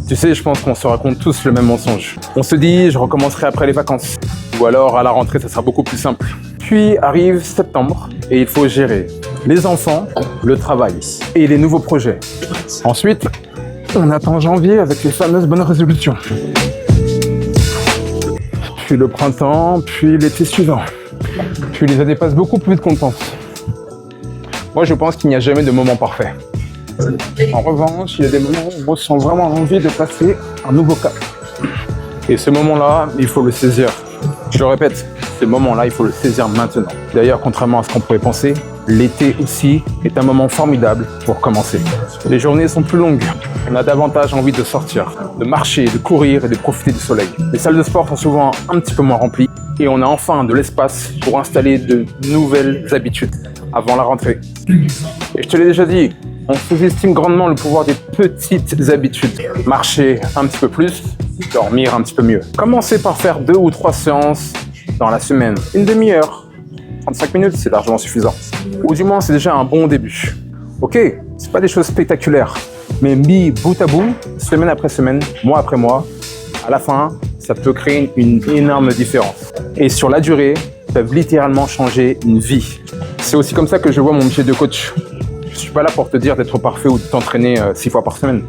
Tu sais, je pense qu'on se raconte tous le même mensonge. On se dit, je recommencerai après les vacances. Ou alors, à la rentrée, ça sera beaucoup plus simple. Puis arrive septembre et il faut gérer les enfants, le travail et les nouveaux projets. Ensuite, on attend janvier avec les fameuses bonnes résolutions. Puis le printemps, puis l'été suivant. Puis les années passent beaucoup plus vite qu'on le pense. Moi, je pense qu'il n'y a jamais de moment parfait. En revanche, il y a des moments où on ressent vraiment envie de passer un nouveau cap. Et ce moment-là, il faut le saisir. Je le répète, ce moment-là, il faut le saisir maintenant. D'ailleurs, contrairement à ce qu'on pourrait penser, l'été aussi est un moment formidable pour commencer. Les journées sont plus longues. On a davantage envie de sortir, de marcher, de courir et de profiter du soleil. Les salles de sport sont souvent un petit peu moins remplies et on a enfin de l'espace pour installer de nouvelles habitudes avant la rentrée. Et je te l'ai déjà dit, on sous-estime grandement le pouvoir des petites habitudes. Marcher un petit peu plus, dormir un petit peu mieux. Commencez par faire 2 ou 3 séances dans la semaine. Une demi-heure, 35 minutes, c'est largement suffisant. Ou du moins, c'est déjà un bon début. Ok, c'est pas des choses spectaculaires, mais mis bout à bout, semaine après semaine, mois après mois, à la fin, ça peut créer une énorme différence. Et sur la durée, peuvent littéralement changer une vie. C'est aussi comme ça que je vois mon métier de coach. Je suis pas là pour te dire d'être parfait ou de t'entraîner 6 fois par semaine.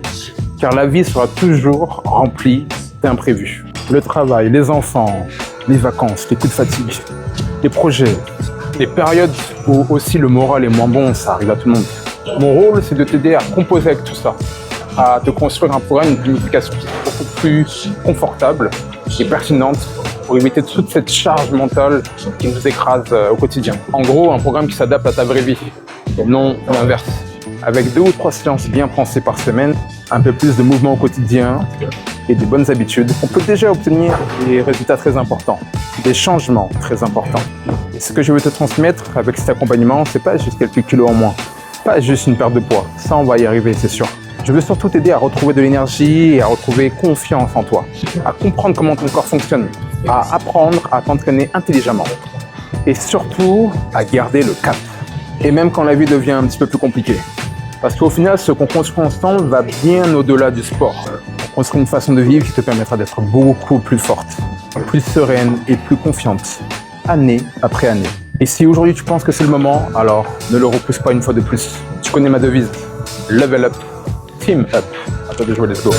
Car la vie sera toujours remplie d'imprévus. Le travail, les enfants, les vacances, les coups de fatigue, les projets, les périodes où aussi le moral est moins bon, ça arrive à tout le monde. Mon rôle, c'est de t'aider à composer avec tout ça, à te construire un programme, une planification beaucoup plus confortable et pertinente pour éviter toute cette charge mentale qui nous écrase au quotidien. En gros, un programme qui s'adapte à ta vraie vie, et non l'inverse. Avec 2 ou 3 séances bien pensées par semaine, un peu plus de mouvement au quotidien et des bonnes habitudes, on peut déjà obtenir des résultats très importants, des changements très importants. Et ce que je veux te transmettre avec cet accompagnement, c'est pas juste quelques kilos en moins, pas juste une perte de poids, ça on va y arriver, c'est sûr. Je veux surtout t'aider à retrouver de l'énergie et à retrouver confiance en toi, à comprendre comment ton corps fonctionne, à apprendre à t'entraîner intelligemment et surtout à garder le cap. Et même quand la vie devient un petit peu plus compliquée. Parce qu'au final, ce qu'on construit ensemble va bien au-delà du sport. On construit une façon de vivre qui te permettra d'être beaucoup plus forte, plus sereine et plus confiante, année après année. Et si aujourd'hui tu penses que c'est le moment, alors ne le repousse pas une fois de plus. Tu connais ma devise, level up, team up. À toi de jouer, let's go.